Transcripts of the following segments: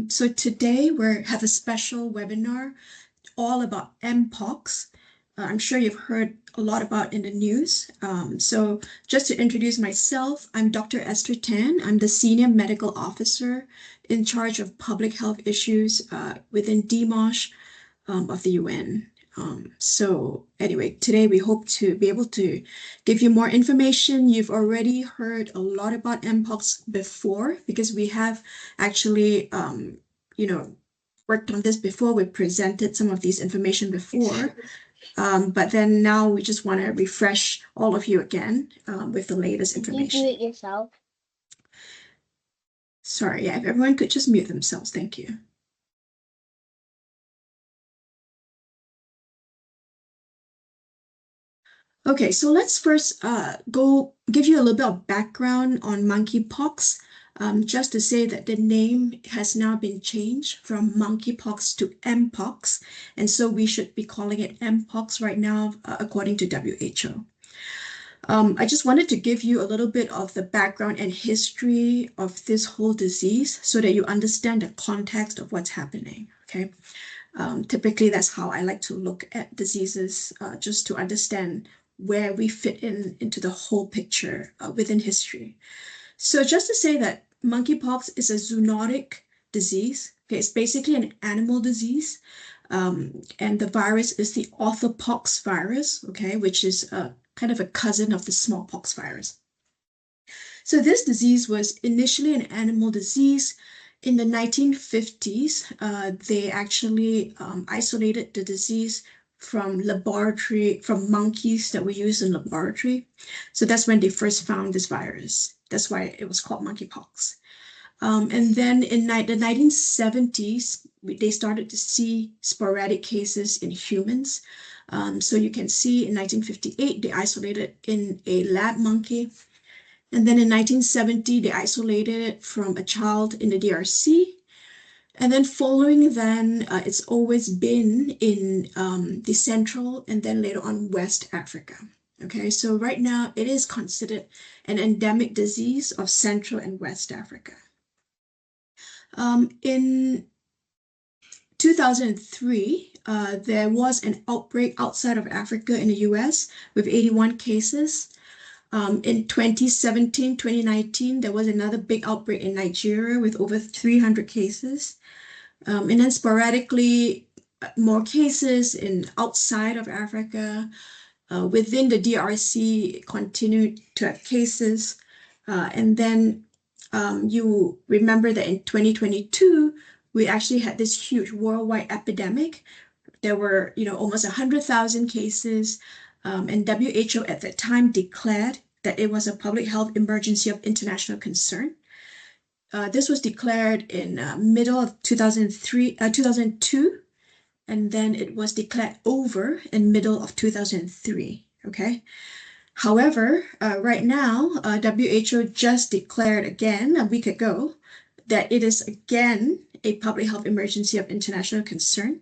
So today we have a special webinar all about Mpox. I'm sure you've heard a lot about in the news. So just to introduce myself, I'm Dr. Esther Tan. I'm the Senior Medical Officer in charge of public health issues within DMOSH of the UN. So anyway, today we hope to be able to give you more information. You've already heard a lot about Mpox before because we have actually, worked on this before. We presented some of these information before, but then now we just want to refresh all of you again with the latest information. You do it yourself. Sorry, yeah, if everyone could just mute themselves, thank you. Okay, so let's first go give you a little bit of background on monkeypox. Just to say that the name has now been changed from monkeypox to Mpox, and so we should be calling it Mpox right now, according to WHO. I just wanted to give you a little bit of the background and history of this whole disease so that you understand the context of what's happening, okay? Typically, that's how I like to look at diseases, just to understand where we fit into the whole picture within history. So just to say that monkeypox is a zoonotic disease. Okay, it's basically an animal disease. And the virus is the orthopox virus, okay, which is kind of a cousin of the smallpox virus. So this disease was initially an animal disease. In the 1950s, they actually isolated the disease from monkeys that were used in laboratory. So that's when they first found this virus. That's why it was called monkeypox. And then in the 1970s, they started to see sporadic cases in humans. So you can see in 1958, they isolated in a lab monkey. And then in 1970, they isolated it from a child in the DRC. And then following then, it's always been in the Central and then later on West Africa. Okay, so right now it is considered an endemic disease of Central and West Africa. In 2003, there was an outbreak outside of Africa in the US with 81 cases. In 2017, 2019, there was another big outbreak in Nigeria with over 300 cases. And then sporadically, more cases in outside of Africa. Within the DRC, continued to have cases. And then you remember that in 2022, we actually had this huge worldwide epidemic. There were, almost 100,000 cases. And WHO at that time declared that it was a public health emergency of international concern. This was declared in middle of 2002, and then it was declared over in middle of 2003, okay? However, right now, WHO just declared again a week ago that it is again a public health emergency of international concern.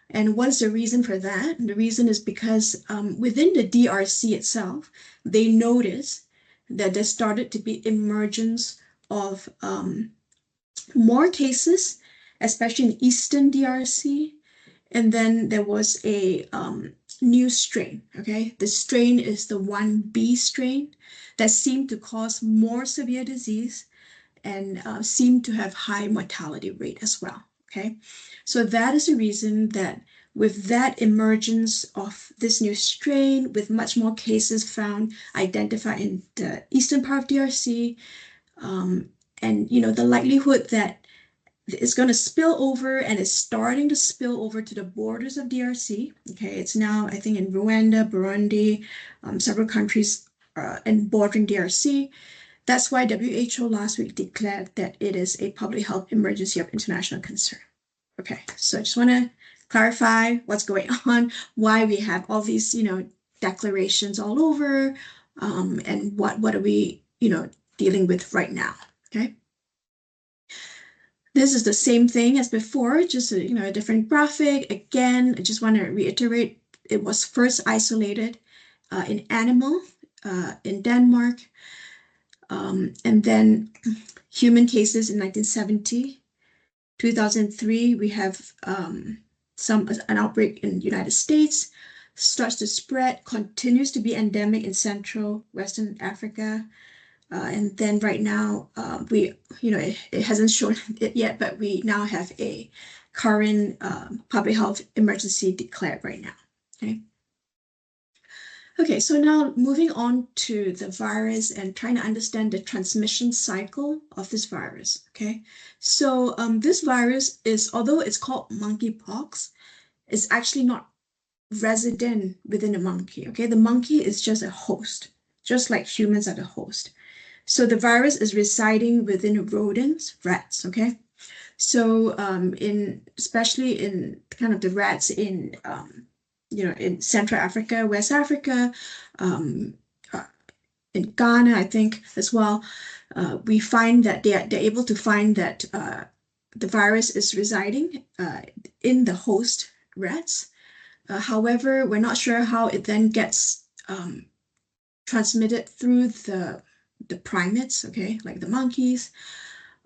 And what's the reason for that? And the reason is because within the DRC itself, they noticed that there started to be emergence of more cases, especially in Eastern DRC. And then there was a new strain, okay? The strain is the 1B strain that seemed to cause more severe disease and seemed to have high mortality rate as well, okay? So that is the reason that with that emergence of this new strain, with much more cases found, identified in the eastern part of DRC, and the likelihood that it's going to spill over and is starting to spill over to the borders of DRC. Okay, it's now, I think, in Rwanda, Burundi, several countries and bordering DRC. That's why WHO last week declared that it is a public health emergency of international concern. Okay, so I just want to clarify what's going on, why we have all these, declarations all over, and what are we, dealing with right now, okay? This is the same thing as before, just a different graphic. Again, I just want to reiterate, it was first isolated in animal in Denmark, and then human cases in 1970. 2003, we have an outbreak in the United States, starts to spread, continues to be endemic in Central Western Africa. And then right now, it hasn't shown it yet, but we now have a current public health emergency declared right now. Okay. Okay, so now moving on to the virus and trying to understand the transmission cycle of this virus. Okay, so this virus is, although it's called monkeypox, it's actually not resident within a monkey. Okay, the monkey is just a host, just like humans are the host. So the virus is residing within rodents, rats. Okay, so especially in kind of the rats in Central Africa, West Africa, um, uh, in Ghana, I think as well, we find that they're able to find that the virus is residing in the host rats. However, we're not sure how it then gets transmitted through the primates, okay, like the monkeys.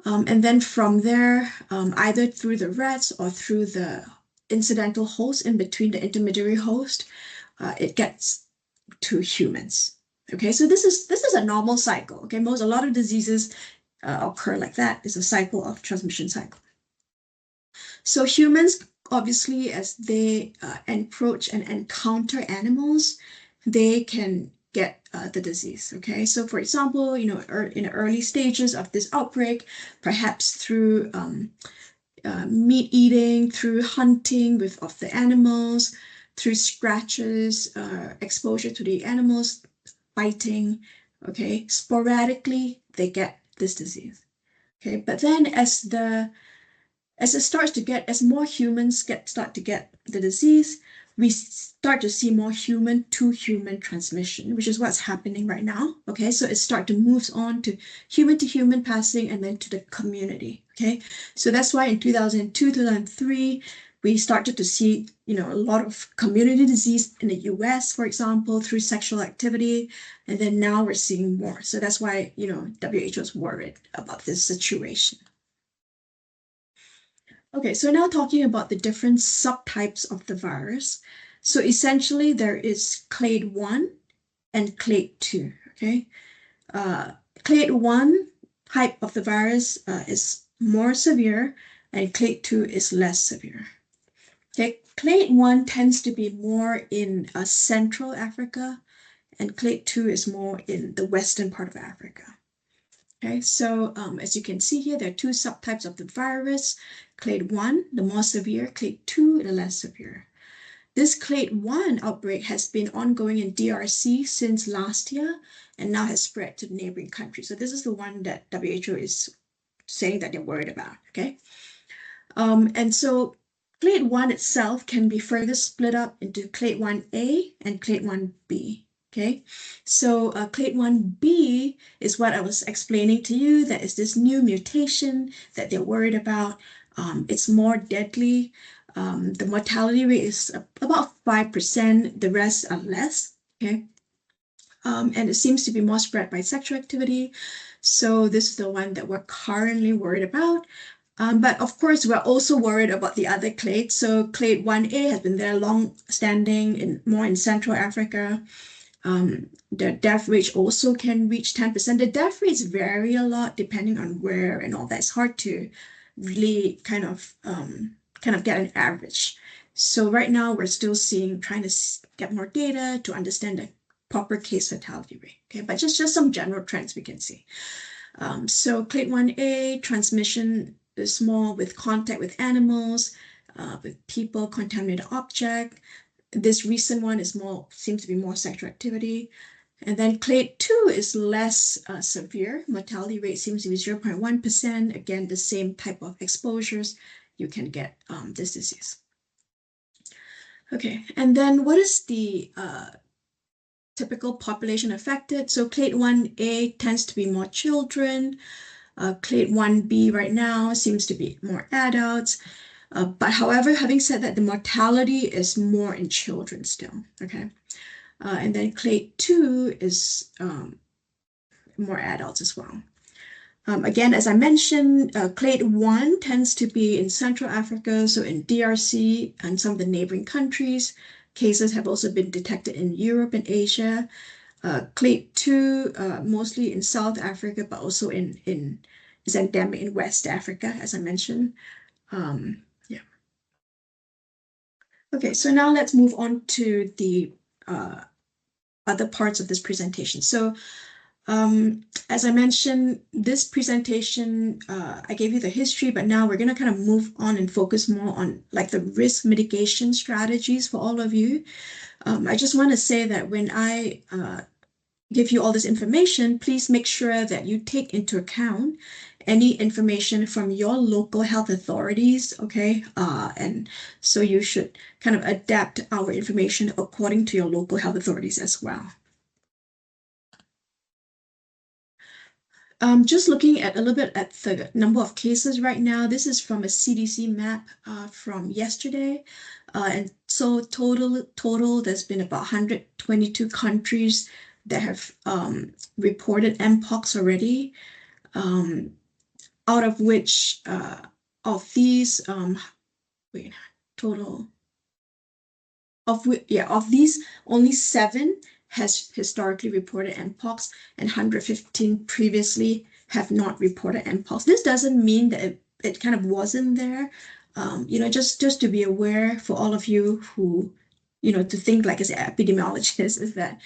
And then from there, either through the rats or through the incidental host in between the intermediary host, it gets to humans. Okay, so this is a normal cycle. Okay, a lot of diseases occur like that. It's a cycle of transmission cycle. So humans, obviously, as they approach and encounter animals, they can get the disease. Okay, so for example, in the early stages of this outbreak, perhaps through meat eating, through hunting of the animals, through scratches, exposure to the animals, biting. Okay, sporadically they get this disease. Okay, but then as more humans start to get the disease, we start to see more human to human transmission, which is what's happening right now. Okay, so it starts to move on to human passing and then to the community. Okay, so that's why in 2002, 2003, we started to see, a lot of community disease in the US, for example, through sexual activity. And then now we're seeing more. So that's why, WHO is worried about this situation. Okay, so now talking about the different subtypes of the virus. So essentially there is clade 1 and clade 2, okay? Clade 1 type of the virus is more severe and clade 2 is less severe. Okay, clade 1 tends to be more in Central Africa and clade 2 is more in the western part of Africa. Okay, so as you can see here, there are two subtypes of the virus. Clade 1, the more severe, clade 2, the less severe. This clade 1 outbreak has been ongoing in DRC since last year and now has spread to neighboring countries. So this is the one that WHO is saying that they're worried about, okay? And so clade 1 itself can be further split up into clade 1A and clade 1B. Okay, so clade 1B is what I was explaining to you. That is this new mutation that they're worried about. It's more deadly. The mortality rate is about 5%. The rest are less. Okay, and it seems to be more spread by sexual activity. So this is the one that we're currently worried about. But of course, we're also worried about the other clades. So clade 1A has been there long standing, more in Central Africa. The death rate also can reach 10%. The death rates vary a lot depending on where and all that. It's hard to really kind of get an average. So right now we're still trying to get more data to understand the proper case fatality rate. Okay, but just some general trends we can see. So clade 1A transmission is more with contact with animals, with people, contaminated object. This recent one seems to be more sexual activity. And then clade 2 is less severe. Mortality rate seems to be 0.1%. Again, the same type of exposures, you can get this disease. Okay, and then what is the typical population affected? So clade 1A tends to be more children. Clade 1B right now seems to be more adults. But however, having said that, the mortality is more in children still, okay? And then clade 2 is more adults as well. Again, as I mentioned, clade 1 tends to be in Central Africa, so in DRC and some of the neighboring countries. Cases have also been detected in Europe and Asia. Clade 2, mostly in South Africa, but also is endemic in West Africa, as I mentioned. Yeah. Okay, so now let's move on to the other parts of this presentation. So as I mentioned, this presentation, I gave you the history, but now we're going to kind of move on and focus more on like the risk mitigation strategies for all of you. I just want to say that when I give you all this information, please make sure that you take into account any information from your local health authorities, okay? And so you should kind of adapt our information according to your local health authorities as well. Just looking at a little bit at the number of cases right now. This is from a CDC map from yesterday. And so total, there's been about 122 countries that have reported Mpox already, out of which of these, total of these, only 7 has historically reported Mpox, and 115 previously have not reported Mpox. This doesn't mean that it kind of wasn't there. Just to be aware for all of you who, to think like as an epidemiologist, is that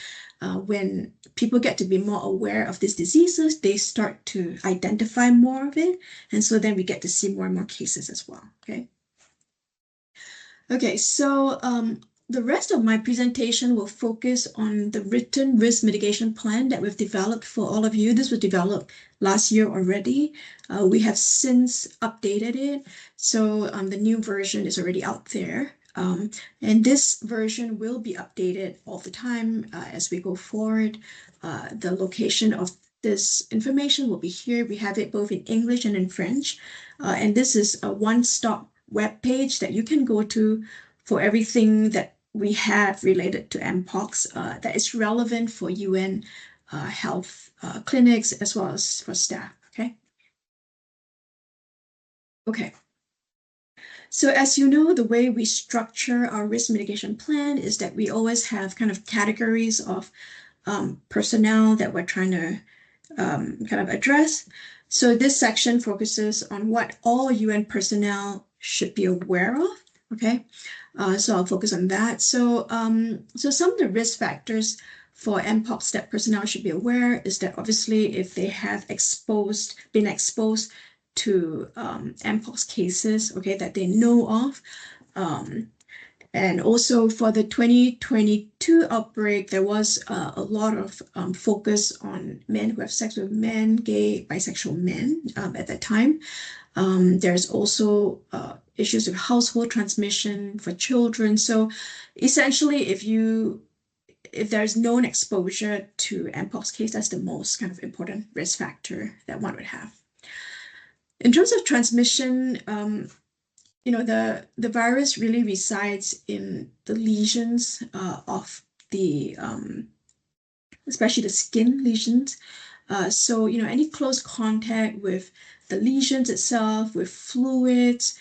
when people get to be more aware of these diseases, they start to identify more of it. And so then we get to see more and more cases as well, okay? Okay, so the rest of my presentation will focus on the written risk mitigation plan that we've developed for all of you. This was developed last year already. We have since updated it. So the new version is already out there. And this version will be updated all the time as we go forward. The location of this information will be here. We have it both in English and in French. And this is a one-stop web page that you can go to for everything that we have related to Mpox that is relevant for UN health clinics as well as for staff, okay? Okay. So as you know, the way we structure our risk mitigation plan is that we always have kind of categories of personnel that we're trying to kind of address. So this section focuses on what all UN personnel should be aware of, okay? So I'll focus on that. So some of the risk factors for Mpox that personnel should be aware is that obviously if they have been exposed to Mpox cases, okay, that they know of. And also for the 2022 outbreak, there was a lot of focus on men who have sex with men, gay, bisexual men at that time. There's also issues of household transmission for children. So essentially, if there's known exposure to Mpox case, that's the most kind of important risk factor that one would have. In terms of transmission, the virus really resides in the lesions of the, especially the skin lesions. So, any close contact with the lesions itself, with fluids,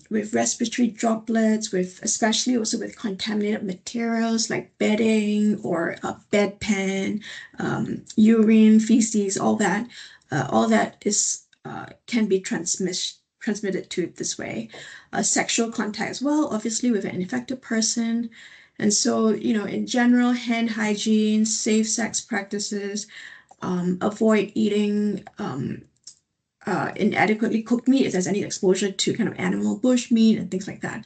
with respiratory droplets, especially also with contaminated materials like bedding or a bedpan, urine, feces, all that is can be transmitted to this way. Sexual contact as well, obviously with an infected person. And so, in general, hand hygiene, safe sex practices, avoid eating inadequately cooked meat if there's any exposure to kind of animal bush meat and things like that.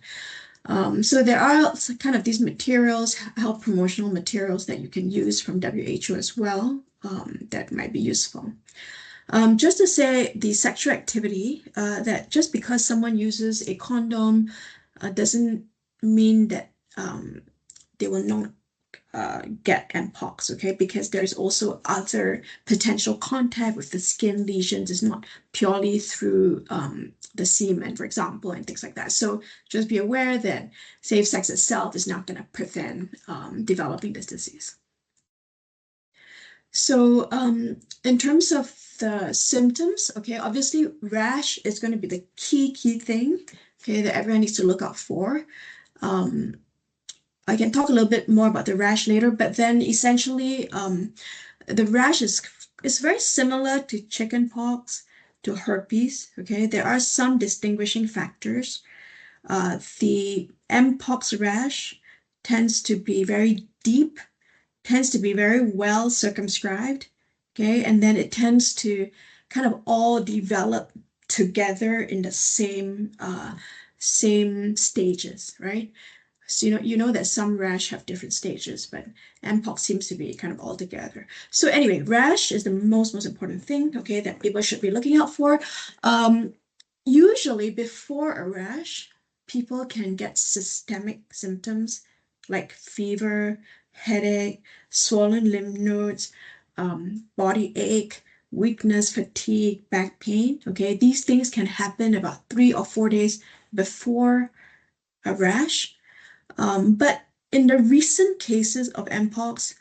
So there are kind of these materials, health promotional materials that you can use from WHO as well that might be useful. Just to say the sexual activity, that just because someone uses a condom doesn't mean that they will not get Mpox, okay? Because there's also other potential contact with the skin lesions. It's not purely through the semen, for example, and things like that. So just be aware that safe sex itself is not going to prevent developing this disease. So in terms of the symptoms, okay, obviously rash is going to be the key thing, okay, that everyone needs to look out for. I can talk a little bit more about the rash later, but then essentially, the rash is very similar to chickenpox, to herpes, okay? There are some distinguishing factors. The Mpox rash tends to be very deep, tends to be very well circumscribed, okay? And then it tends to kind of all develop together in the same stages, right? So you know that some rash have different stages, but Mpox seems to be kind of all together. So anyway, rash is the most important thing, okay, that people should be looking out for. Usually before a rash, people can get systemic symptoms like fever, headache, swollen lymph nodes, body ache, weakness, fatigue, back pain. Okay, these things can happen about 3 or 4 days before a rash. But in the recent cases of Mpox,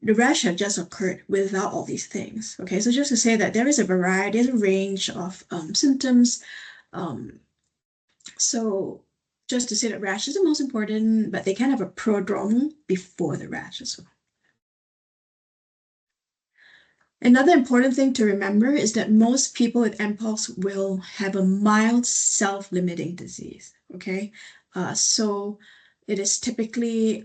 the rash had just occurred without all these things. Okay, so just to say that there is a variety, there's a range of symptoms. So just to say that rash is the most important, but they can have a prodromal before the rash as well. Another important thing to remember is that most people with Mpox will have a mild self-limiting disease, okay? So it is typically,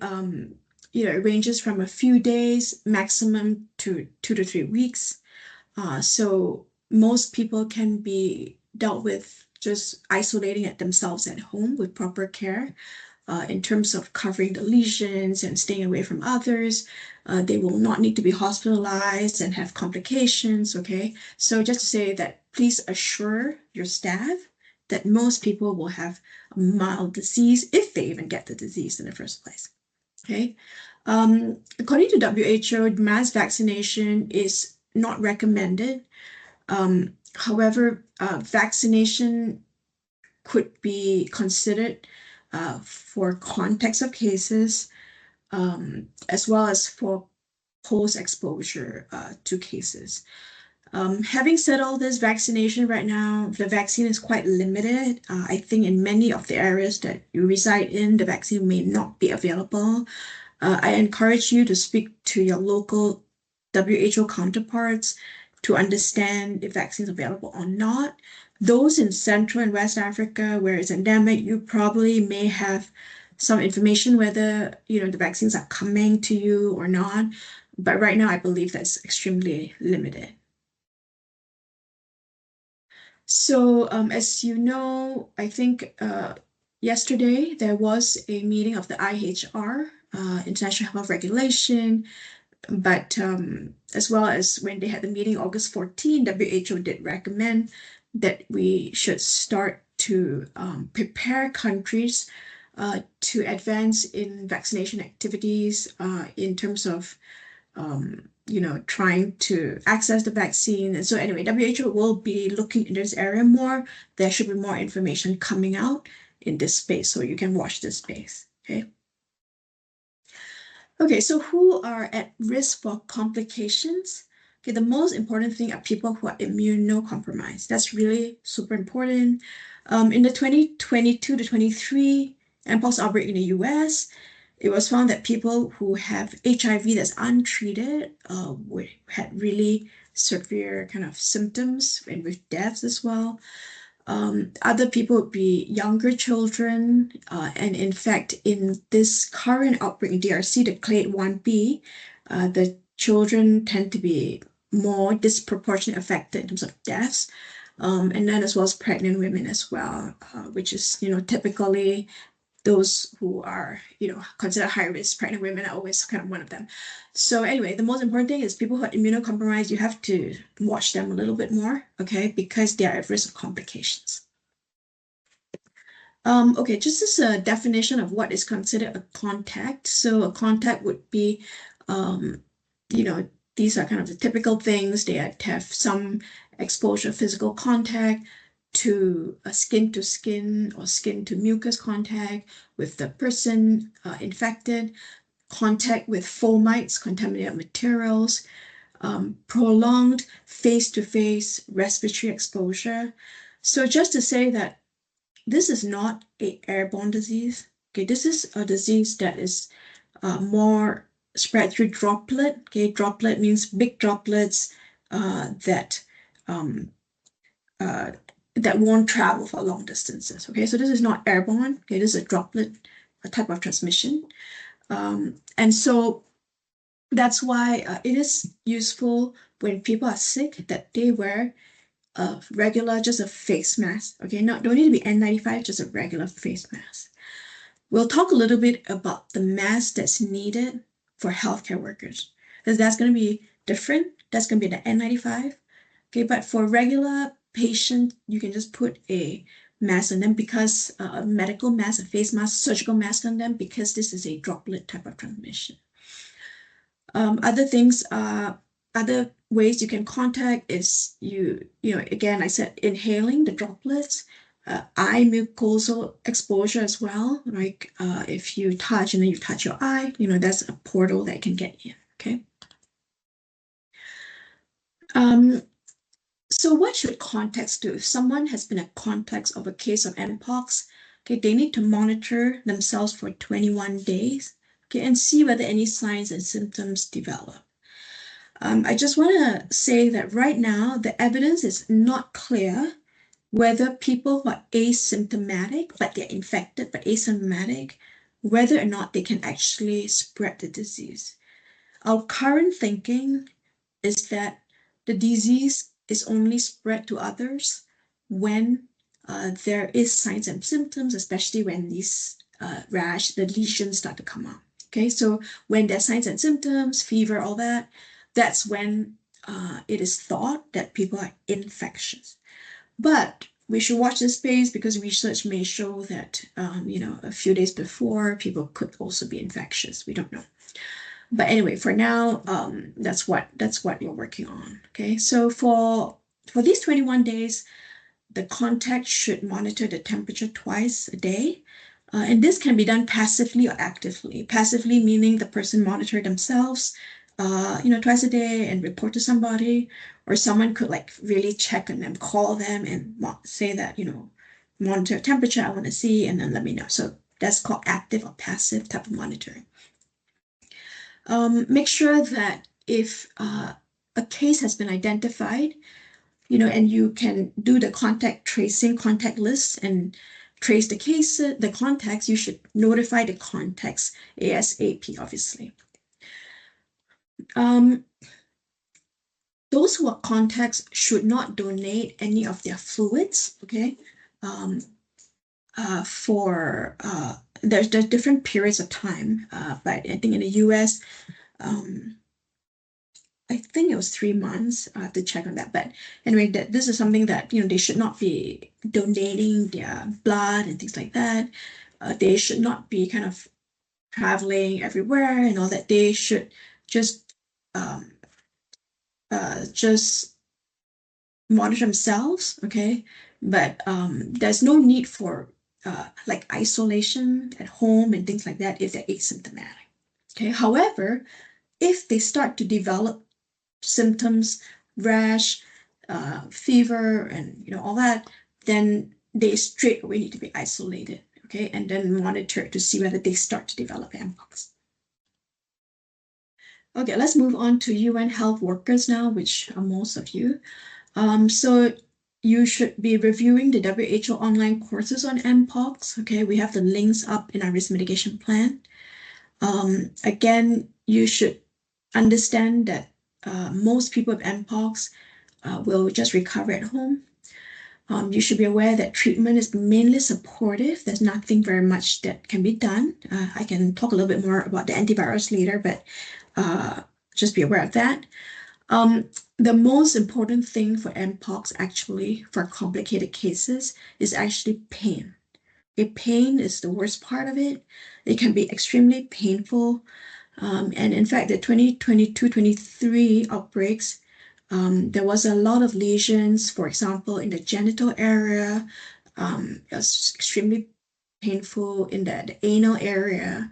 it ranges from a few days maximum to 2 to 3 weeks. So most people can be dealt with just isolating it themselves at home with proper care. In terms of covering the lesions and staying away from others. They will not need to be hospitalized and have complications, okay? So just to say that please assure your staff that most people will have a mild disease if they even get the disease in the first place, okay? According to WHO, mass vaccination is not recommended. However, vaccination could be considered for context of cases, as well as for post-exposure to cases. Having said all this, vaccination right now, the vaccine is quite limited. I think in many of the areas that you reside in, the vaccine may not be available. I encourage you to speak to your local WHO counterparts to understand if vaccines are available or not. Those in Central and West Africa where it's endemic, you probably may have some information whether the vaccines are coming to you or not. But right now, I believe that's extremely limited. So as you know, I think yesterday there was a meeting of the IHR, International Health Regulation, but as well as when they had the meeting August 14, WHO did recommend that we should start to prepare countries to advance in vaccination activities in terms of trying to access the vaccine. And so anyway, WHO will be looking in this area more. There should be more information coming out in this space, so you can watch this space, okay? Okay, so who are at risk for complications? Okay, the most important thing are people who are immunocompromised. That's really super important. In the 2022 to 23 Mpox outbreak in the US, it was found that people who have HIV that's untreated had really severe kind of symptoms and with deaths as well. Other people would be younger children, and in fact, in this current outbreak in DRC, the clade 1B, the children tend to be more disproportionately affected in terms of deaths, and then as well as pregnant women as well, which is typically those who are considered high risk. Pregnant women are always kind of one of them. So anyway, the most important thing is people who are immunocompromised, you have to watch them a little bit more, okay, because they are at risk of complications. Okay, just as a definition of what is considered a contact. So a contact would be, these are kind of the typical things. They have some exposure, physical contact, to skin to skin or skin to mucus contact with the person infected, contact with fomites, contaminated materials, prolonged face-to-face respiratory exposure. So just to say that this is not an airborne disease. Okay, this is a disease that is more spread through droplet. Okay, droplet means big droplets that um, uh, that won't travel for long distances. Okay, so this is not airborne. Okay, this is a droplet, a type of transmission, and so that's why it is useful when people are sick that they wear a regular, just a face mask. Okay, don't need to be N95, just a regular face mask. We'll talk a little bit about the mask that's needed for healthcare workers, because that's going to be different. That's going to be the N95. Okay, but for regular patient, you can just put a mask on them because a medical mask, a face mask, surgical mask on them because this is a droplet type of transmission. Other things, other ways you can contact is again, I said inhaling the droplets, eye mucosal exposure as well. Like if you touch and then you touch your eye, that's a portal that can get in. Okay. So what should contacts do? If someone has been a contact of a case of Mpox, okay, they need to monitor themselves for 21 days, okay, and see whether any signs and symptoms develop. I just want to say that right now, the evidence is not clear whether people who are asymptomatic, but they're infected, but asymptomatic, whether or not they can actually spread the disease. Our current thinking is that the disease is only spread to others when there is signs and symptoms, especially when these the lesions start to come out. Okay, so when there's signs and symptoms, fever, all that, that's when it is thought that people are infectious. But we should watch this space because research may show that, a few days before, people could also be infectious. We don't know. But anyway, for now, that's what you're working on. Okay, so for these 21 days, the contact should monitor the temperature twice a day. And this can be done passively or actively. Passively meaning the person monitor themselves, twice a day and report to somebody, or someone could like really check on them, call them and say that, monitor temperature, I want to see, and then let me know. So that's called active or passive type of monitoring. Make sure that if a case has been identified, and you can do the contact tracing, contact lists, and trace the case, the contacts, you should notify the contacts ASAP, obviously. Those who are contacts should not donate any of their fluids, okay? There's different periods of time, but I think in the US, I think it was 3 months. I have to check on that. But anyway, this is something that, they should not be donating their blood and things like that. They should not be kind of traveling everywhere and all that. They should just monitor themselves, okay? But there's no need for like isolation at home and things like that if they're asymptomatic, okay? However, if they start to develop symptoms, rash, fever, and all that, then they straight away need to be isolated, okay, and then monitor to see whether they start to develop Mpox. Okay, let's move on to UN health workers now, which are most of you. So you should be reviewing the WHO online courses on Mpox. Okay, we have the links up in our risk mitigation plan. Again, you should understand that most people with Mpox will just recover at home. You should be aware that treatment is mainly supportive. There's nothing very much that can be done. I can talk a little bit more about the antivirus later, but just be aware of that. The most important thing for Mpox, actually, for complicated cases, is actually pain. Pain is the worst part of it. It can be extremely painful. And in fact, the 2022-23 outbreaks, there was a lot of lesions, for example, in the genital area. It was extremely painful in the anal area,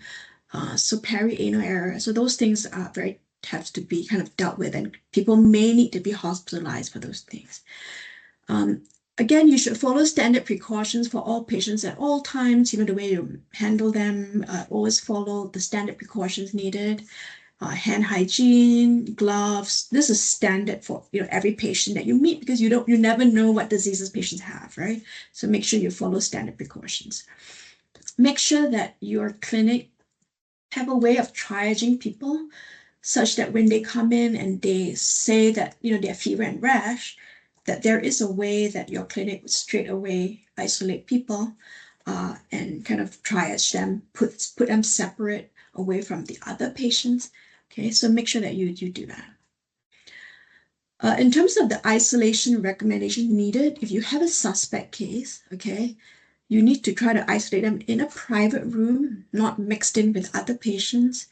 so perianal area. So those things are very have to be kind of dealt with, and people may need to be hospitalized for those things. Again, you should follow standard precautions for all patients at all times. You know, the way you handle them, always follow the standard precautions needed. Hand hygiene, gloves. This is standard for every patient that you meet, because you never know what diseases patients have, right? So make sure you follow standard precautions. Make sure that your clinic have a way of triaging people, such that when they come in and they say that they have fever and rash, that there is a way that your clinic would straight away isolate people and kind of triage them, put them separate away from the other patients. Okay, so make sure that you do that. In terms of the isolation recommendation needed, if you have a suspect case, okay, you need to try to isolate them in a private room, not mixed in with other patients.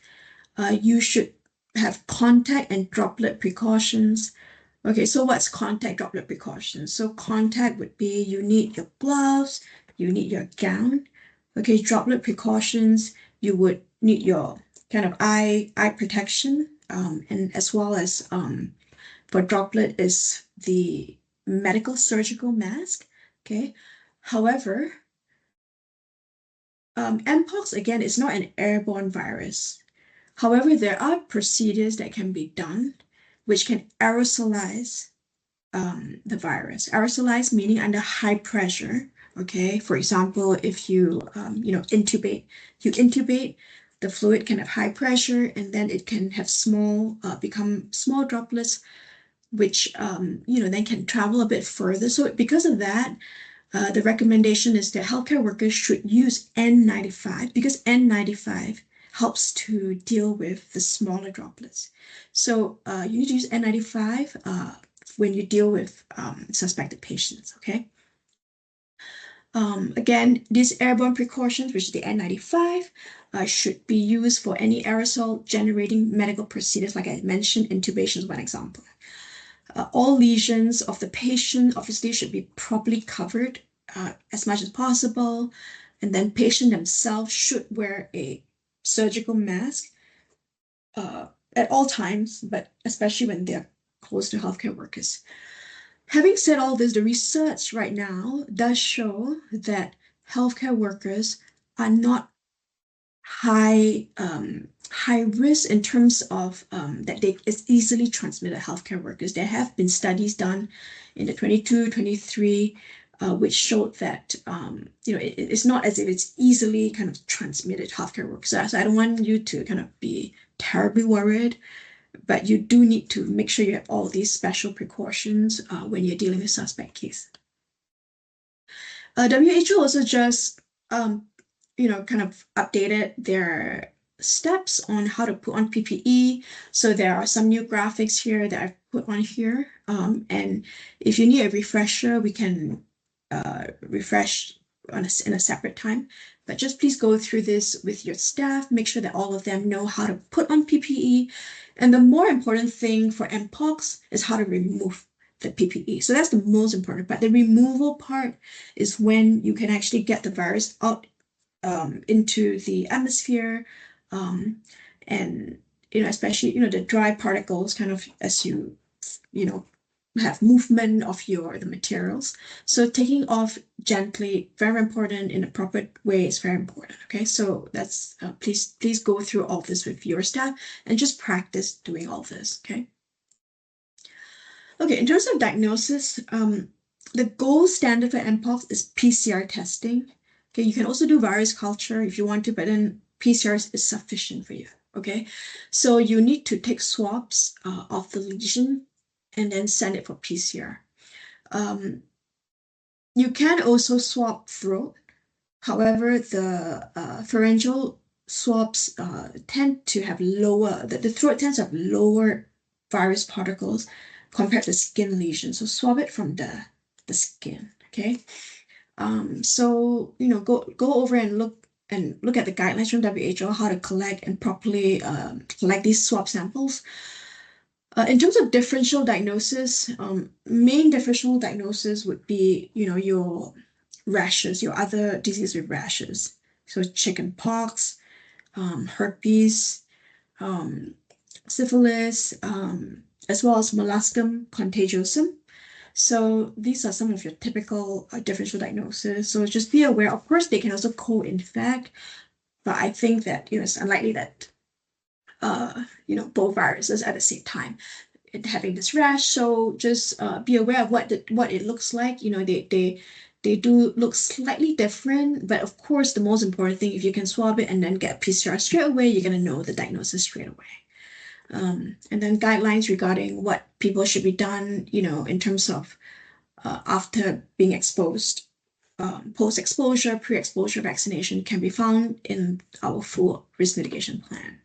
You should have contact and droplet precautions. Okay, so what's contact droplet precautions? So contact would be you need your gloves, you need your gown. Okay, droplet precautions, you would need your kind of eye protection, and as well as for droplet is the medical surgical mask. Okay, however, Mpox again is not an airborne virus. However, there are procedures that can be done which can aerosolize the virus. Aerosolize meaning under high pressure. Okay, for example, if you intubate, the fluid can have high pressure, and then it can have become small droplets, which then can travel a bit further. So because of that, the recommendation is that healthcare workers should use N95, because N95 helps to deal with the smaller droplets. So you need to use N95 when you deal with suspected patients, okay? Again, these airborne precautions, which is the N95, should be used for any aerosol generating medical procedures. Like I mentioned, intubation is one example. All lesions of the patient obviously should be properly covered as much as possible. And then patient themselves should wear a surgical mask at all times, but especially when they're close to healthcare workers. Having said all this, the research right now does show that healthcare workers are not high risk in terms of that it's easily transmitted healthcare workers. There have been studies done in the 22, 23, which showed that it's not as if it's easily kind of transmitted healthcare workers. So I don't want you to kind of be terribly worried, but you do need to make sure you have all these special precautions when you're dealing with suspect case. WHO also just kind of updated their steps on how to put on PPE. So there are some new graphics here that I've put on here. And if you need a refresher, we can refresh in a separate time. But just please go through this with your staff, make sure that all of them know how to put on PPE. And the more important thing for Mpox is how to remove the PPE. So that's the most important part. The removal part is when you can actually get the virus out into the atmosphere, and especially the dry particles, kind of as you have movement of the materials. So taking off gently, very important, in a proper way is very important. Okay, so that's please go through all this with your staff and just practice doing all this. Okay, in terms of diagnosis, the gold standard for Mpox is PCR testing. Okay, you can also do virus culture if you want to, but then PCR is sufficient for you. Okay, so you need to take swabs of the lesion and then send it for PCR. You can also swab throat. However, the pharyngeal swabs tend to have lower, the throat tends to have lower virus particles compared to skin lesions. So swab it from the skin. Okay. So go over and look at the guidelines from WHO how to collect and properly collect these swab samples. In terms of differential diagnosis, main differential diagnosis would be your rashes, your other disease with rashes. So chicken pox, herpes, syphilis, as well as molluscum contagiosum. So these are some of your typical differential diagnosis. So just be aware. Of course, they can also co-infect, but I think that it's unlikely that both viruses at the same time having this rash. So just be aware of what it looks like. They do look slightly different, but of course, the most important thing, if you can swab it and then get PCR straight away, you're gonna know the diagnosis straight away. And then guidelines regarding what people should be done, in terms of after being exposed, post-exposure, pre-exposure vaccination can be found in our full risk mitigation plan.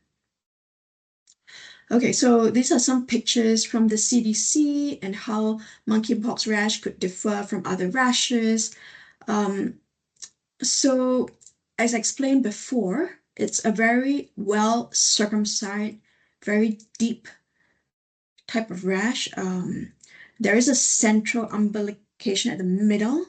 Okay, so these are some pictures from the CDC and how monkeypox rash could differ from other rashes. So as I explained before, it's a very well circumcised, very deep type of rash. There is a central umbilication at the middle.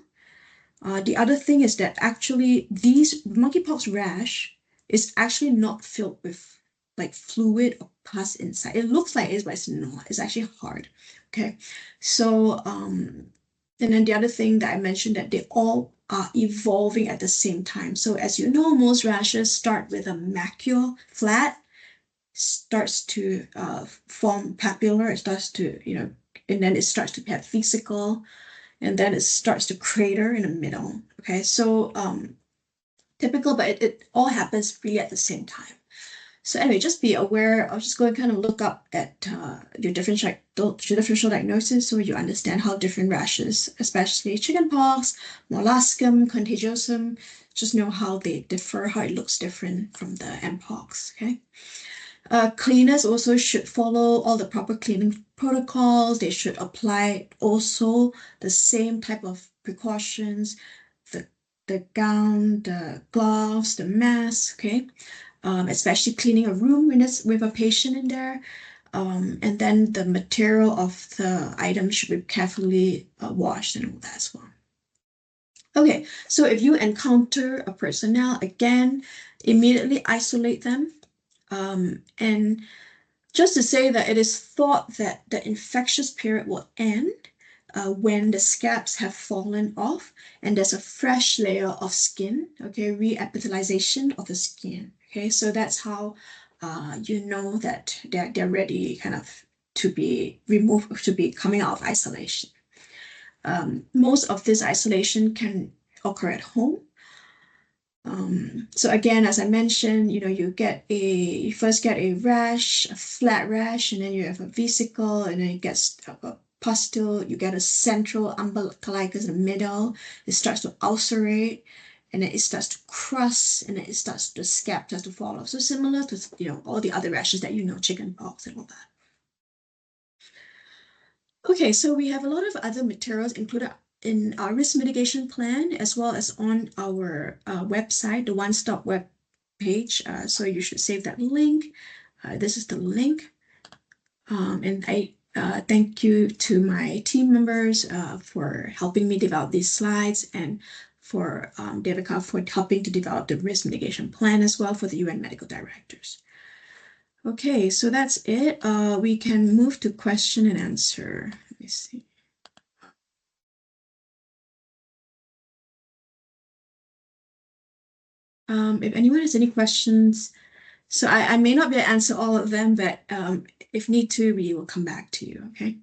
The other thing is that actually these monkeypox rash is actually not filled with like fluid or pus inside. It looks like it is, but it's not. It's actually hard. Okay. So and then the other thing that I mentioned, that they all are evolving at the same time. So as you know, most rashes start with a macule flat, starts to form papular, it starts to, and then it starts to have vesicle, and then it starts to crater in the middle. Okay, so typical, but it all happens really at the same time. So anyway, just be aware. I'll just go and kind of look up at your differential diagnosis so you understand how different rashes, especially chickenpox, molluscum, contagiosum, just know how they differ, how it looks different from the Mpox. Okay. Cleaners also should follow all the proper cleaning protocols. They should apply also the same type of precautions, the gown, the gloves, the mask, okay? Especially cleaning a room when it's with a patient in there. And then the material of the item should be carefully washed and all that as well. Okay, so if you encounter a personnel, again, immediately isolate them. And just to say that it is thought that the infectious period will end when the scabs have fallen off and there's a fresh layer of skin, okay, re-epithelialization of the skin. Okay, so that's how you know that they're ready kind of to be removed, to be coming out of isolation. Most of this isolation can occur at home. So again, as I mentioned, you first get a rash, a flat rash, and then you have a vesicle, and then it gets a pustule, you get a central umbilicus in the middle, it starts to ulcerate, and then it starts to crust, and then the scab starts to fall off. So similar to, all the other rashes that chickenpox and all that. Okay, so we have a lot of other materials included in our risk mitigation plan, as well as on our website, the one-stop web page. So you should save that link. This is the link. And I thank you to my team members for helping me develop these slides, and for Devika for helping to develop the risk mitigation plan as well for the UN medical directors. Okay, so that's it. We can move to question and answer. Let me see. If anyone has any questions, so I may not be able to answer all of them, but if need to, we will come back to you, okay?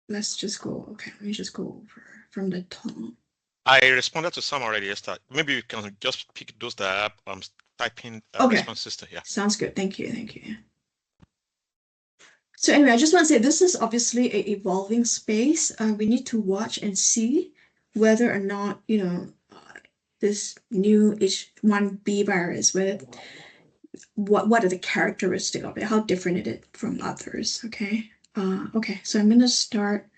Let's just go, okay, let me just go over from the top. I responded to some already, Esther. Maybe you can just pick those that I'm typing okay. responses to here. Sounds good, thank you. So anyway, I just want to say this is obviously an evolving space. We need to watch and see whether or not, this new H1B virus, what are the characteristics of it, how different it is from others, okay? Okay, so I'm gonna start.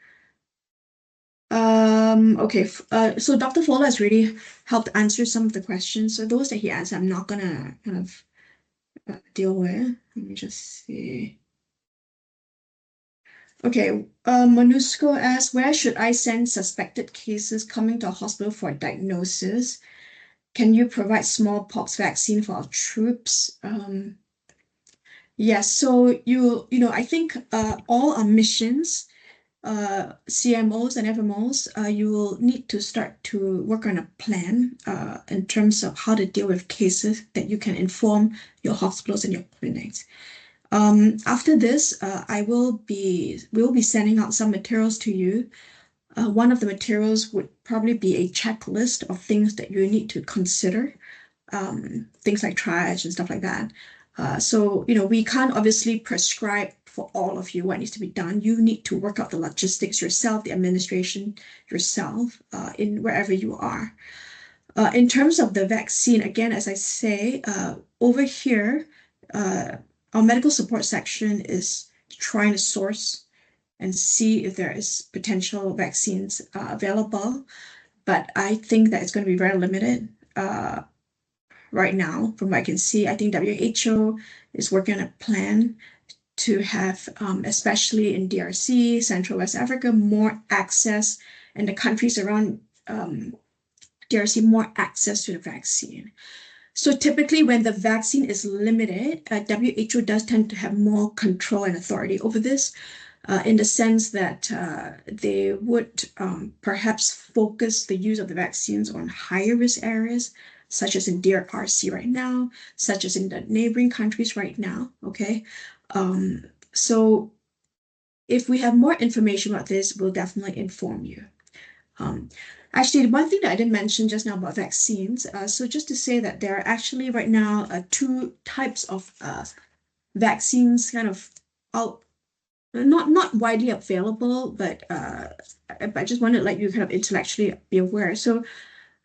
Okay, so Dr. Fowler has really helped answer some of the questions. So those that he asked, I'm not gonna kind of deal with. Let me just see. Okay, Monusco asks, where should I send suspected cases coming to a hospital for diagnosis? can you provide smallpox vaccine for our troops? Yes, so I think all our missions, CMOs and FMOs, you will need to start to work on a plan in terms of how to deal with cases that you can inform your hospitals and your clinics. After this, we will be sending out some materials to you. One of the materials would probably be a checklist of things that you need to consider, things like triage and stuff like that. So, we can't obviously prescribe for all of you what needs to be done. You need to work out the logistics yourself, the administration yourself, in wherever you are. In terms of the vaccine, again, as I say, over here, our medical support section is trying to source and see if there is potential vaccines available. But I think that it's going to be very limited right now. From what I can see, I think WHO is working on a plan to have, especially in DRC, Central West Africa, more access, and the countries around DRC, more access to the vaccine. So typically when the vaccine is limited, WHO does tend to have more control and authority over this, in the sense that they would perhaps focus the use of the vaccines on higher risk areas, such as in DRC right now, such as in the neighboring countries right now, okay? So if we have more information about this, we'll definitely inform you. Actually, one thing that I didn't mention just now about vaccines, so just to say that there are actually right now two types of vaccines kind of out, not widely available, but I just wanted to let you kind of intellectually be aware. So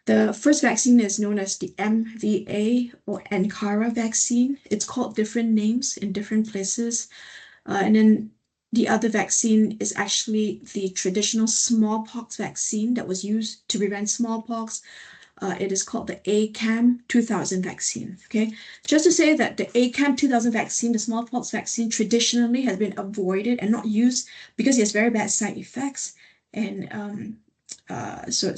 the first vaccine is known as the MVA or Ankara vaccine. It's called different names in different places. And then the other vaccine is actually the traditional smallpox vaccine that was used to prevent smallpox. It is called the ACAM 2000 vaccine, okay? Just to say that the ACAM 2000 vaccine, the smallpox vaccine, traditionally has been avoided and not used because it has very bad side effects. And so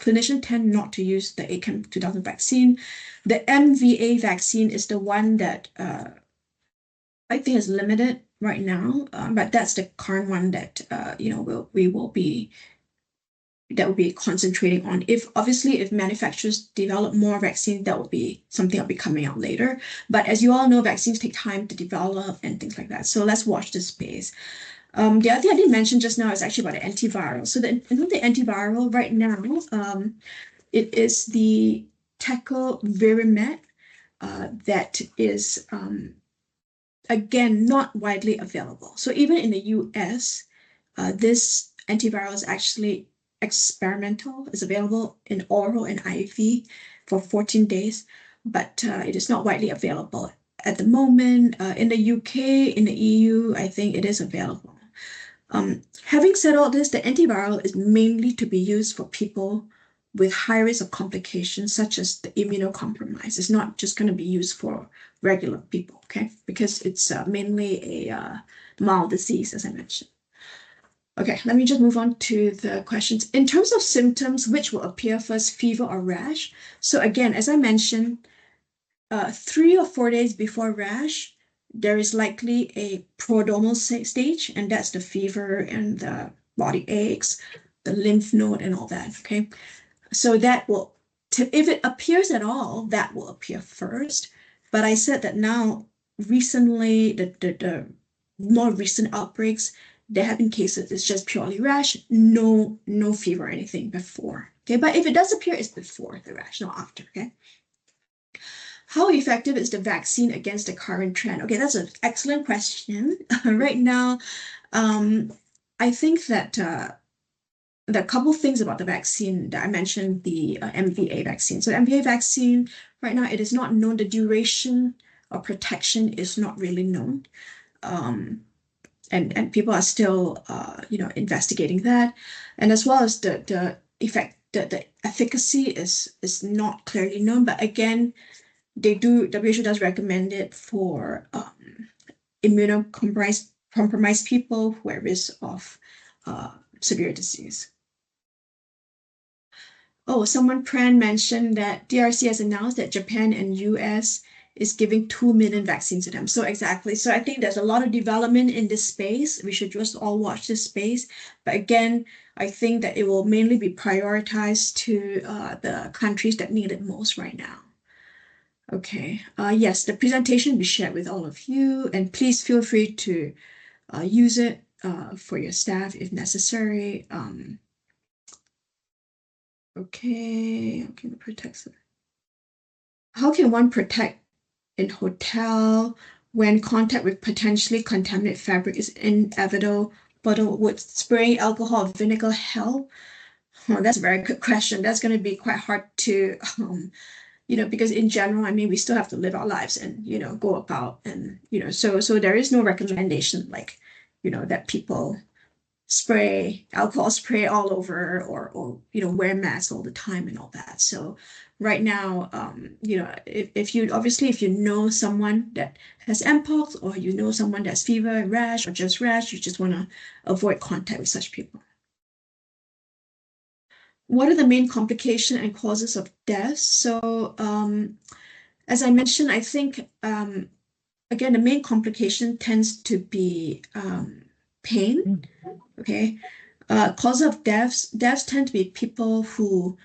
clinicians tend not to use the ACAM 2000 vaccine. The MVA vaccine is the one that I think is limited right now, but that's the current one that we will be concentrating on. If manufacturers develop more vaccines, that will be something that'll be coming out later. But as you all know, vaccines take time to develop and things like that. So let's watch this space. The other thing I didn't mention just now is actually about the antiviral. So the antiviral right now, it is the tecovirimet that is again not widely available. So even in the US, this antiviral is actually experimental. It's available in oral and IV for 14 days, but it is not widely available at the moment. In the UK, in the EU, I think it is available. Having said all this, the antiviral is mainly to be used for people with high risk of complications, such as the immunocompromised. It's not just going to be used for regular people, okay? Because it's mainly a mild disease, as I mentioned. Okay, let me just move on to the questions. In terms of symptoms, which will appear first, fever or rash? So again, as I mentioned, 3 or 4 days before rash, there is likely a prodromal stage, and that's the fever and the body aches, the lymph node and all that, okay? So that will, if it appears at all, that will appear first. But I said that now, recently, the more recent outbreaks, there have been cases, it's just purely rash, no fever or anything before, okay? But if it does appear, it's before the rash, not after, okay? How effective is the vaccine against the current trend? Okay, that's an excellent question. Right now, I think that there are a couple things about the vaccine that I mentioned, the MVA vaccine. So the MVA vaccine, right now, it is not known. The duration of protection is not really known. And people are still, investigating that. And as well as the effect, the efficacy is not clearly known. But again, WHO does recommend it for immunocompromised people who are at risk of severe disease. Oh, someone Pran mentioned that DRC has announced that Japan and US is giving 2 million vaccines to them. So exactly. So I think there's a lot of development in this space. We should just all watch this space. But again, I think that it will mainly be prioritized to the countries that need it most right now. Okay. Yes, the presentation will be shared with all of you, and please feel free to use it for your staff if necessary. Okay, protect. How can one protect in hotel when contact with potentially contaminated fabric is inevitable? But would spraying alcohol or vinegar help? Oh, that's a very good question. That's going to be quite hard to, because in general, I mean, we still have to live our lives and, go about and, so there is no recommendation like, that people spray alcohol spray all over or wear masks all the time and all that. So right now, if you know someone that has Mpox or you know someone that's fever, rash, or just rash, you just want to avoid contact with such people. What are the main complications and causes of death? So as I mentioned, I think again the main complication tends to be pain. Okay. Cause of deaths tend to be people who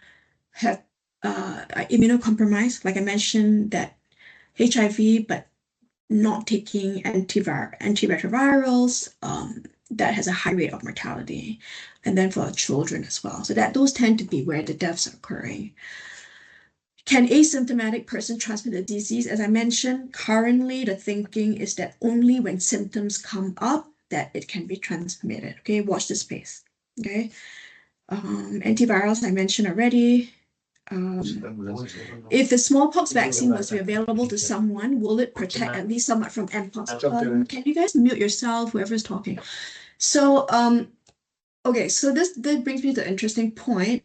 have are immunocompromised, like I mentioned, that HIV, but not taking antiretrovirals, that has a high rate of mortality, and then for children as well. So that those tend to be where the deaths are occurring. Can asymptomatic person transmit the disease? As I mentioned, currently the thinking is that only when symptoms come up that it can be transmitted. Okay, watch this space. Okay. Antivirals I mentioned already. If the smallpox vaccine was available to someone, will it protect at least somewhat from Mpox? Can you guys mute yourself, whoever's talking? So, okay, so this brings me to an interesting point.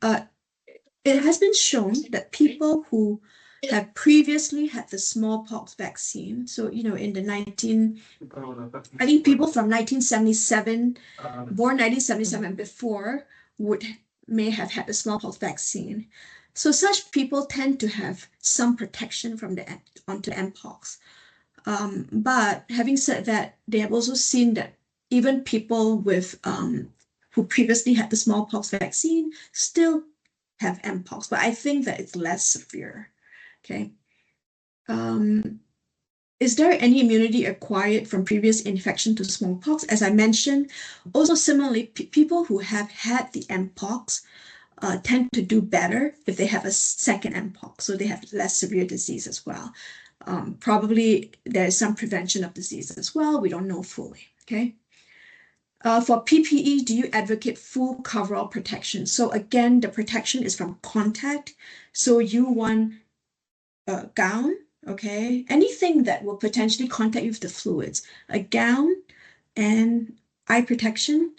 It has been shown that people who have previously had the smallpox vaccine, so in the I think people from 1977, born 1977 and before, may have had the smallpox vaccine. So such people tend to have some protection from onto Mpox. But having said that, they have also seen that even people with who previously had the smallpox vaccine still have Mpox, but I think that it's less severe. Okay. Is there any immunity acquired from previous infection to smallpox? As I mentioned, also similarly, people who have had the Mpox tend to do better if they have a second Mpox, so they have less severe disease as well. Probably there's some prevention of disease as well. We don't know fully. Okay. For PPE, do you advocate full coverall protection? So again, the protection is from contact. So you want a gown, okay? Anything that will potentially contact you with the fluids. A gown and eye protection,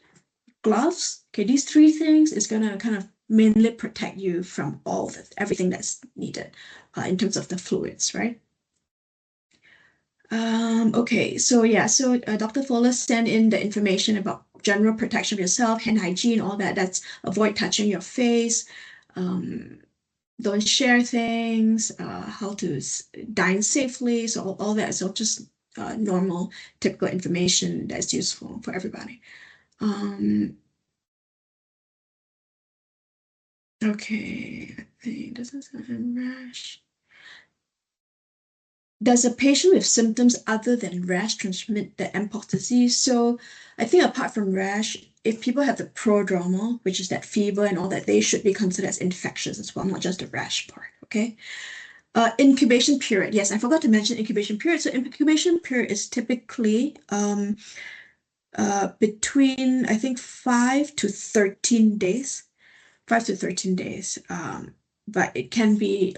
gloves. Okay, these three things is gonna kind of mainly protect you from everything that's needed in terms of the fluids, right? Okay, so yeah, so Dr. Fuller sent in the information about general protection of yourself, hand hygiene, all that. That's avoid touching your face, don't share things, how to dine safely, so all that. So just normal, typical information that's useful for everybody. Okay, I think this is a rash. Does a patient with symptoms other than rash transmit the Mpox disease? So I think apart from rash, if people have the prodromal, which is that fever and all that, they should be considered as infectious as well, not just the rash part, okay? Incubation period. Yes, I forgot to mention incubation period. So incubation period is typically between, I think, 5 to 13 days. 5 to 13 days. But it can be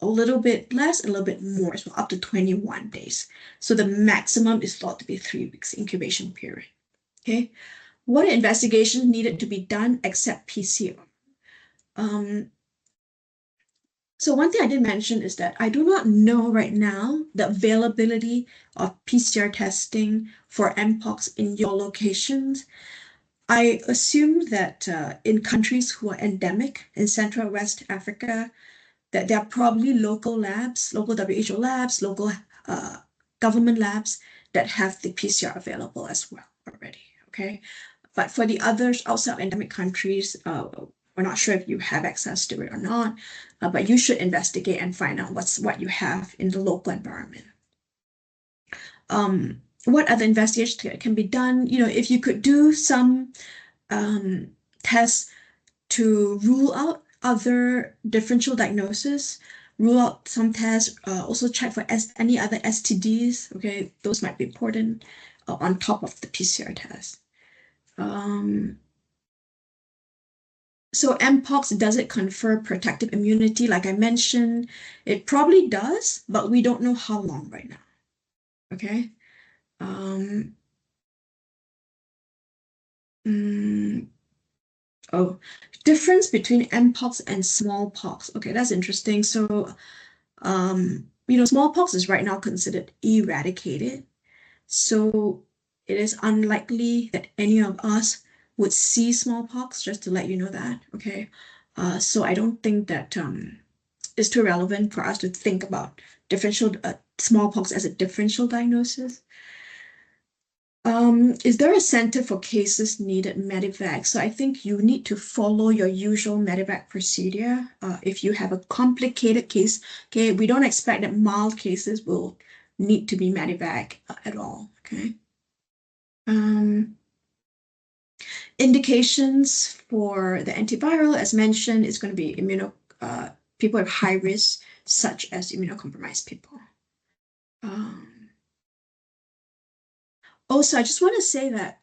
a little bit less, a little bit more, so up to 21 days. So the maximum is thought to be 3 weeks incubation period. Okay. What investigations needed to be done except PCR? So one thing I did mention is that I do not know right now the availability of PCR testing for Mpox in your locations. I assume that in countries who are endemic in Central West Africa, that there are probably local labs, local WHO labs, local government labs that have the PCR available as well already. Okay, but for the others outside of endemic countries, we're not sure if you have access to it or not, but you should investigate and find out what you have in the local environment. What other investigations can be done? You know, if you could do some tests to rule out other differential diagnosis, rule out some tests, also check for any other STDs. Okay, those might be important on top of the PCR test. So Mpox, does it confer protective immunity? Like I mentioned, it probably does, but we don't know how long right now. Okay. Oh, difference between Mpox and smallpox. Okay, that's interesting. So, you know, smallpox is right now considered eradicated. So it is unlikely that any of us would see smallpox, just to let you know that. Okay. So I don't think that it's too relevant for us to think about differential smallpox as a differential diagnosis. Is there a center for cases needed medevac? So I think you need to follow your usual medevac procedure. If you have a complicated case, okay, we don't expect that mild cases will need to be medevac at all. Okay. Indications for the antiviral, as mentioned, is going to be people with high risk, such as immunocompromised people. Also, I just want to say that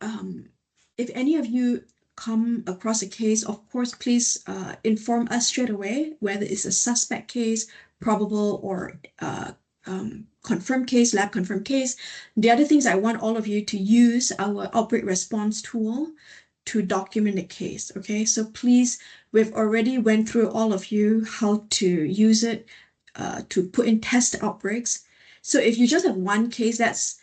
if any of you come across a case, of course, please inform us straight away, whether it's a suspect case, probable, or confirmed case, lab confirmed case. The other things, I want all of you to use our outbreak response tool to document the case. Okay, so please, we've already went through all of you how to use it to put in test outbreaks. So if you just have one case, that's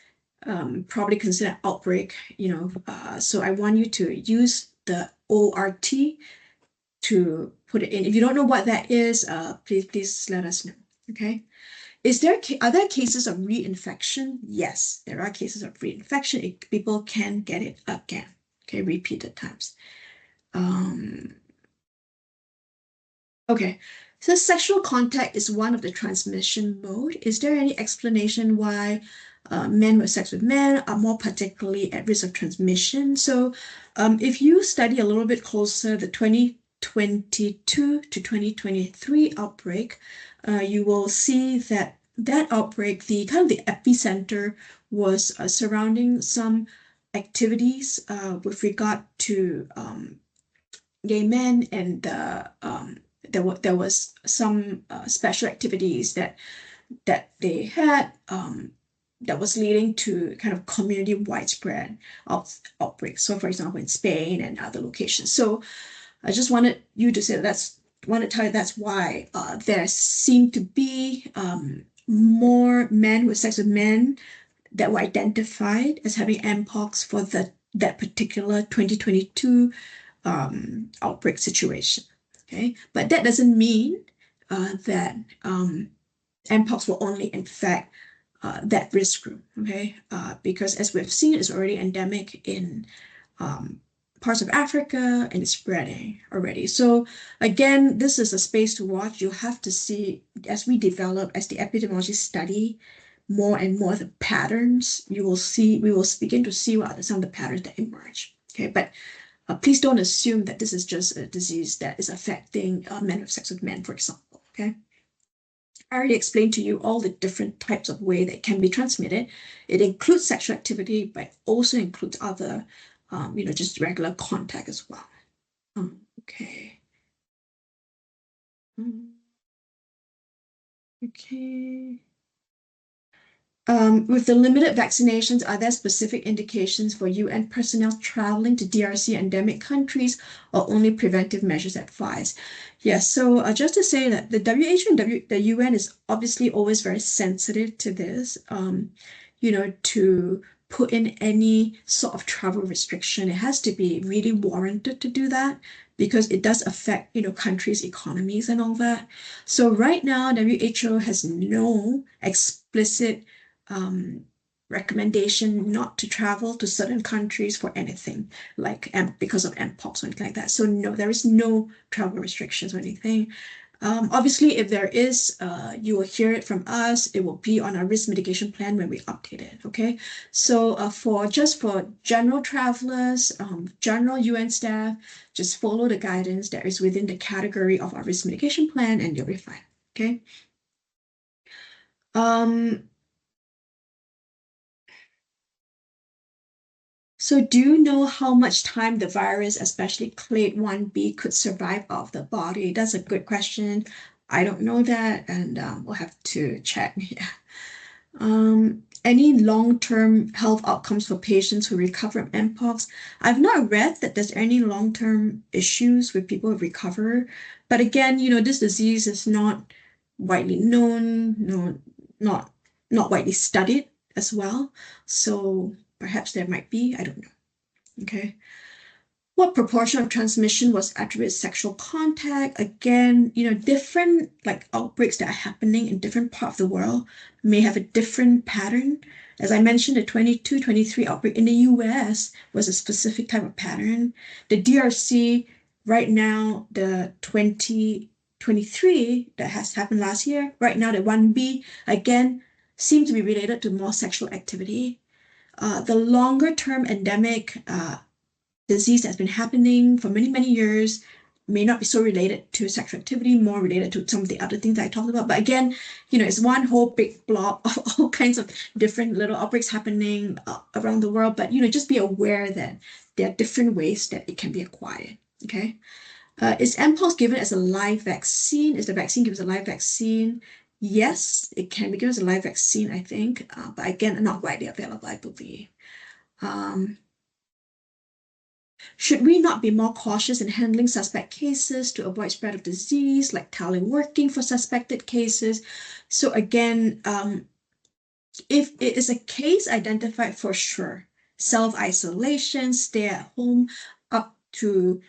probably considered outbreak, you know. So I want you to use the ORT to put it in. If you don't know what that is, please let us know. Okay. Are there cases of reinfection? Yes, there are cases of reinfection. People can get it again. Okay, repeated times. Okay, so sexual contact is one of the transmission mode. Is there any explanation why men who have sex with men are more particularly at risk of transmission? So if you study a little bit closer the 2022 to 2023 outbreak, you will see that outbreak, the kind of the epicenter was surrounding some activities with regard to gay men, and there was some special activities that they had that was leading to kind of community widespread outbreaks. So, for example, in Spain and other locations. So, I just wanted you to say want to tell you that's why there seem to be more men with sex with men that were identified as having Mpox for that particular 2022 outbreak situation. Okay, but that doesn't mean that Mpox will only infect that risk group. Okay, because as we've seen, it's already endemic in parts of Africa and it's spreading already. So again, this is a space to watch. You'll have to see as we develop, as the epidemiology study more and more the patterns, we will begin to see what are some of the patterns that emerge. Okay, but please don't assume that this is just a disease that is affecting men with sex with men, for example. Okay. I already explained to you all the different types of way that can be transmitted. It includes sexual activity, but also includes other, just regular contact as well. Okay. Okay. With the limited vaccinations, are there specific indications for UN personnel traveling to DRC endemic countries, or only preventive measures advised? Yes, so just to say that the WHO and the UN is obviously always very sensitive to this, to put in any sort of travel restriction. It has to be really warranted to do that because it does affect, countries' economies and all that. So right now, WHO has no explicit recommendation not to travel to certain countries for anything, like because of Mpox or anything like that. So no, there is no travel restrictions or anything. Obviously, if there is, you will hear it from us. It will be on our risk mitigation plan when we update it. Okay. So for general travelers, general UN staff, just follow the guidance that is within the category of our risk mitigation plan, and you'll be fine. Okay. So do you know how much time the virus, especially clade 1b, could survive off the body? That's a good question. I don't know that, and we'll have to check. Any long-term health outcomes for patients who recover from Mpox? I've not read that there's any long-term issues with people who recover. But again, this disease is not widely known, not widely studied as well. So perhaps there might be, I don't know. Okay. What proportion of transmission was attributed to sexual contact? Again, different like outbreaks that are happening in different parts of the world may have a different pattern. As I mentioned, the 22-23 outbreak in the US was a specific type of pattern. The DRC right now, the 2023 that has happened last year, right now the 1B, again, seem to be related to more sexual activity. The longer term endemic disease that's been happening for many, many years may not be so related to sexual activity, more related to some of the other things that I talked about. But again, it's one whole big blob of all kinds of different little outbreaks happening around the world. But, just be aware that there are different ways that it can be acquired. Okay. Is Mpox given as a live vaccine? Is the vaccine given as a live vaccine? Yes, it can be given as a live vaccine, I think. But again, not widely available, I believe. Should we not be more cautious in handling suspect cases to avoid spread of disease, like teleworking for suspected cases? So again, if it is a case identified for sure, self-isolation, stay at home up to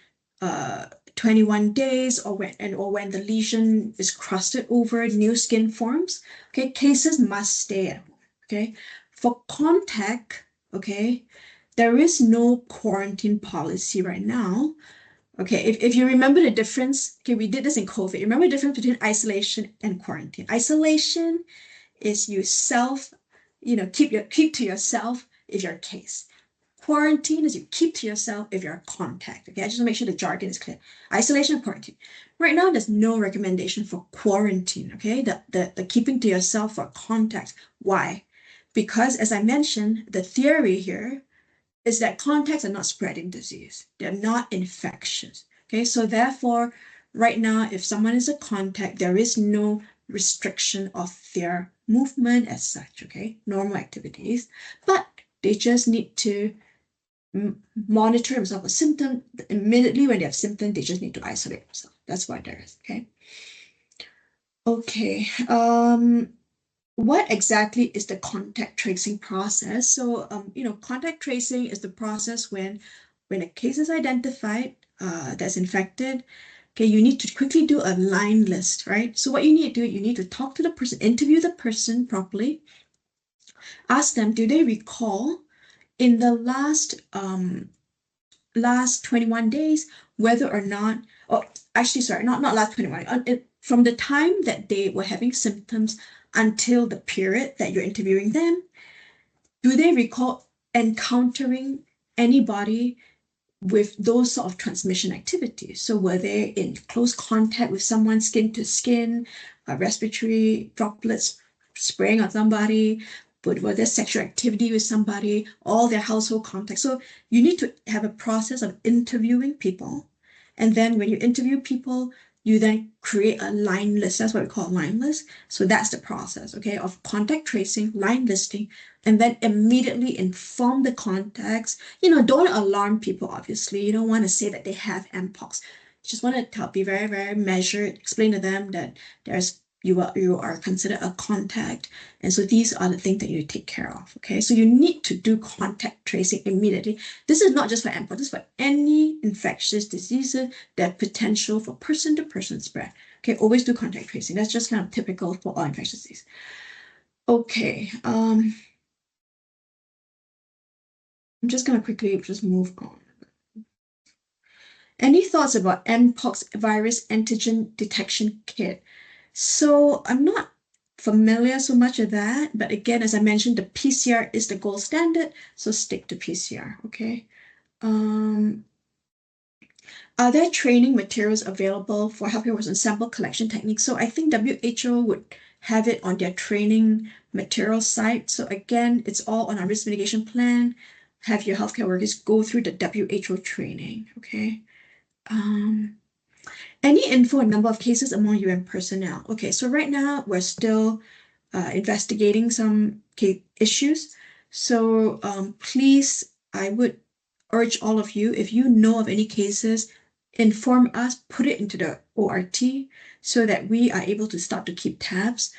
21 days, or when the lesion is crusted over, new skin forms, okay, cases must stay at home. Okay, for contact, okay, there is no quarantine policy right now. Okay, if you remember the difference, okay, we did this in COVID. You remember the difference between isolation and quarantine? Isolation is you keep to yourself if you're a case. Quarantine is you keep to yourself if you're a contact. Okay, I just want to make sure the jargon is clear. Isolation and quarantine. Right now, there's no recommendation for quarantine. Okay, the keeping to yourself for contact. Why? Because as I mentioned, the theory here is that contacts are not spreading disease. They're not infectious. Okay, so therefore, right now, if someone is a contact, there is no restriction of their movement as such, okay? Normal activities, but they just need to monitor themselves a symptom. Immediately when they have symptoms, they just need to isolate themselves. That's what there is, okay? Okay, what exactly is the contact tracing process? So, contact tracing is the process when a case is identified that's infected, okay, you need to quickly do a line list, right? So what you need to do, you need to talk to the person, interview the person properly, ask them, do they recall in the last 21 days whether or not, or actually, sorry, not last 21, from the time that they were having symptoms until the period that you're interviewing them, do they recall encountering anybody with those sort of transmission activities? So were they in close contact with someone skin to skin, respiratory droplets spraying on somebody? Were there sexual activity with somebody, all their household contacts? So you need to have a process of interviewing people. And then when you interview people, you then create a line list. That's what we call a line list. So that's the process, okay, of contact tracing, line listing, and then immediately inform the contacts. Don't alarm people, obviously. You don't want to say that they have Mpox. You just want to be very, very measured, explain to them that there's you are considered a contact. And so these are the things that you take care of. Okay, so you need to do contact tracing immediately. This is not just for Mpox, this is for any infectious diseases that have potential for person-to-person spread. Okay, always do contact tracing. That's just kind of typical for all infectious disease. Okay, I'm just gonna quickly just move on. Any thoughts about Mpox virus antigen detection kit? So I'm not familiar so much with that, but again, as I mentioned, the PCR is the gold standard, so stick to PCR, okay? Are there training materials available for healthcare workers on sample collection techniques? So I think WHO would have it on their training material site. So again, it's all on our risk mitigation plan. Have your healthcare workers go through the WHO training, okay? Any info on number of cases among UN personnel? Okay, so right now we're still investigating some issues. So please, I would urge all of you, if you know of any cases, inform us, put it into the ORT so that we are able to start to keep tabs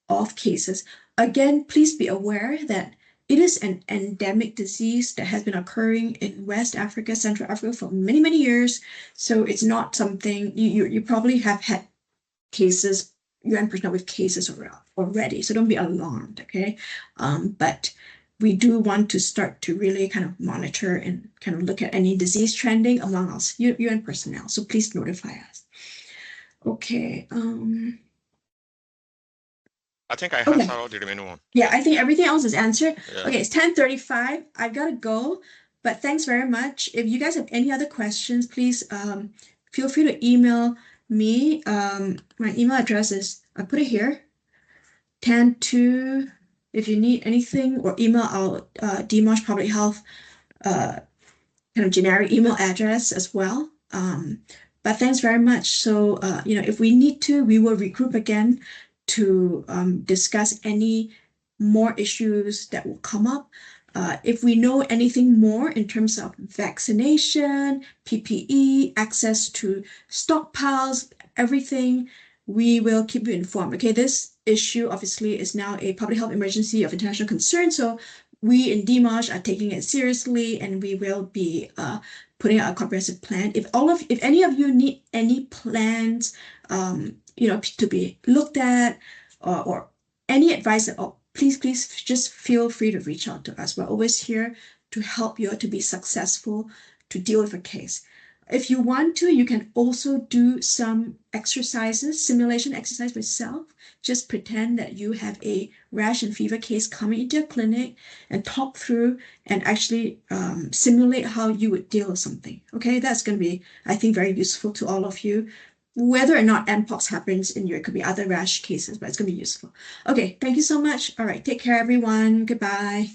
of cases. Again, please be aware that it is an endemic disease that has been occurring in West Africa, Central Africa for many, many years. So it's not something you probably have had cases, UN personnel with cases already. So don't be alarmed, okay? But we do want to start to really kind of monitor and kind of look at any disease trending among us, UN personnel. So please notify us. Okay. I think I Okay. answered all the remaining one. Yeah, I think everything else is answered. Yeah. Okay, it's 10:35. I've got to go, but thanks very much. If you guys have any other questions, please feel free to email me. My email address is, I put it here, tan2, if you need anything, or email our DMOSH Public Health kind of generic email address as well. But thanks very much. So, if we need to, we will regroup again to discuss any more issues that will come up. If we know anything more in terms of vaccination, PPE, access to stockpiles, everything, we will keep you informed. Okay, this issue obviously is now a public health emergency of international concern. So we in DMOSH are taking it seriously, and we will be putting out a comprehensive plan. If any of you need any plans, to be looked at, or any advice at all, please just feel free to reach out to us. We're always here to help you to be successful, to deal with a case. If you want to, you can also do some exercises, simulation exercise for yourself. Just pretend that you have a rash and fever case coming into your clinic and talk through and actually simulate how you would deal with something. Okay, that's going to be, I think, very useful to all of you. Whether or not Mpox happens in you, it could be other rash cases, but it's going to be useful. Okay, thank you so much. All right, take care, everyone. Goodbye.